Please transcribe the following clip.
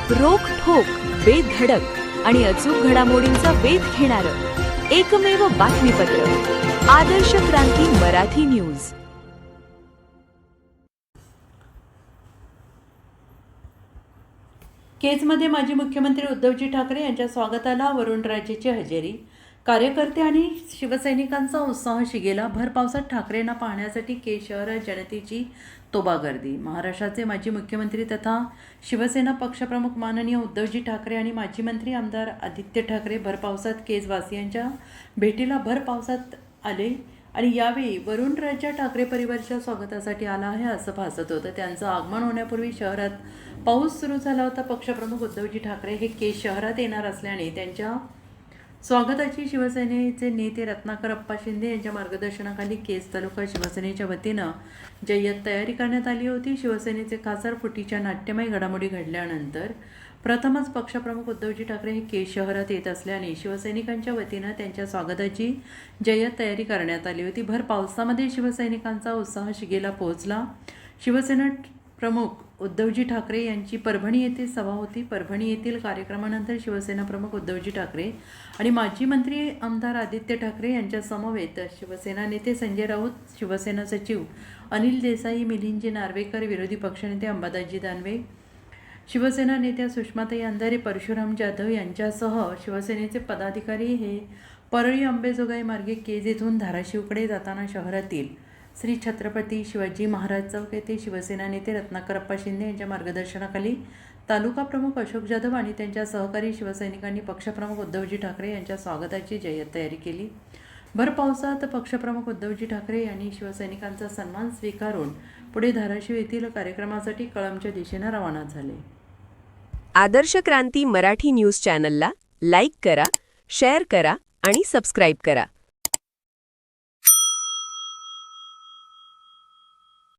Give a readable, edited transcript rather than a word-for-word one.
रोखठोक, बेधडक आणि अचूक घडामोडींचा वेध घेणारं एकमेव बातमीपत्र आदर्श क्रांती मराठी न्यूज। केजमध्ये माजी मुख्यमंत्री उद्धवजी ठाकरे यांच्या स्वागताला वरुणराजेची हजेरी। कार्यकर्ते आणि शिवसैनिकांचा उत्साह शिगेला। भर पावसात ठाकरेंना पाहण्यासाठी केज शहरात जनतेची तोबा गर्दी। महाराष्ट्राचे माजी मुख्यमंत्री तथा शिवसेना पक्षप्रमुख माननीय उद्धवजी ठाकरे आणि माजी मंत्री आमदार आदित्य ठाकरे भर पावसात केजवासियांच्या भेटीला भर पावसात आले आणि यावेळी वरुणराजा ठाकरे परिवाराच्या स्वागतासाठी आला आहे असं भासत होतं। त्यांचं आगमन होण्यापूर्वी शहरात पाऊस सुरू झाला होता। पक्षप्रमुख उद्धवजी ठाकरे हे केज शहरात येणार असल्याने त्यांच्या स्वागताची शिवसेनेचे नेते रत्नाकर अप्पा शिंदे यांच्या मार्गदर्शनाखाली केज तालुका शिवसेनेच्या वतीनं जय्यत तयारी करण्यात आली होती। शिवसेनेचे खासदार फुटीच्या नाट्यमय घडामोडी घडल्यानंतर प्रथमच पक्षप्रमुख उद्धवजी ठाकरे हे केज शहरात येत असल्याने शिवसैनिकांच्या वतीनं त्यांच्या स्वागताची जय्यत तयारी करण्यात आली होती। भर पावसामध्ये शिवसैनिकांचा उत्साह शिगेला पोहोचला। शिवसेना प्रमुख उद्धवजी ठाकरे यांची परभणी येथे सभा होती। परभणी येथील कार्यक्रमानंतर शिवसेना प्रमुख उद्धवजी ठाकरे आणि माजी मंत्री आमदार आदित्य ठाकरे यांच्या समवेत शिवसेना नेते संजय राऊत, शिवसेना सचिव अनिल देसाई, मिलिंद नार्वेकर, विरोधी पक्षनेते अंबादासजी दानवे, शिवसेना नेत्या सुषमाताई अंधारे, परशुराम जाधव यांच्यासह शिवसेनेचे पदाधिकारी हे परळी अंबेजोगाई मार्गे केज येथून धाराशिवकडे जाताना शहरातील श्री छत्रपती शिवाजी महाराज चौक येथे शिवसेना नेते रत्नाकर अप्पा शिंदे यांच्या मार्गदर्शनाखाली तालुका प्रमुख अशोक जाधव आणि त्यांच्या सहकारी शिवसैनिकांनी पक्षप्रमुख उद्धवजी ठाकरे यांच्या स्वागताची जय्यत तयारी केली। भर पावसात पक्षप्रमुख उद्धवजी ठाकरे यांनी शिवसैनिकांचा सन्मान स्वीकारून पुढे धाराशिव येथील कार्यक्रमासाठी कळंबच्या दिशेने रवाना झाले। आदर्श क्रांती मराठी न्यूज चॅनलला लाईक करा, शेअर करा आणि सबस्क्राईब करा।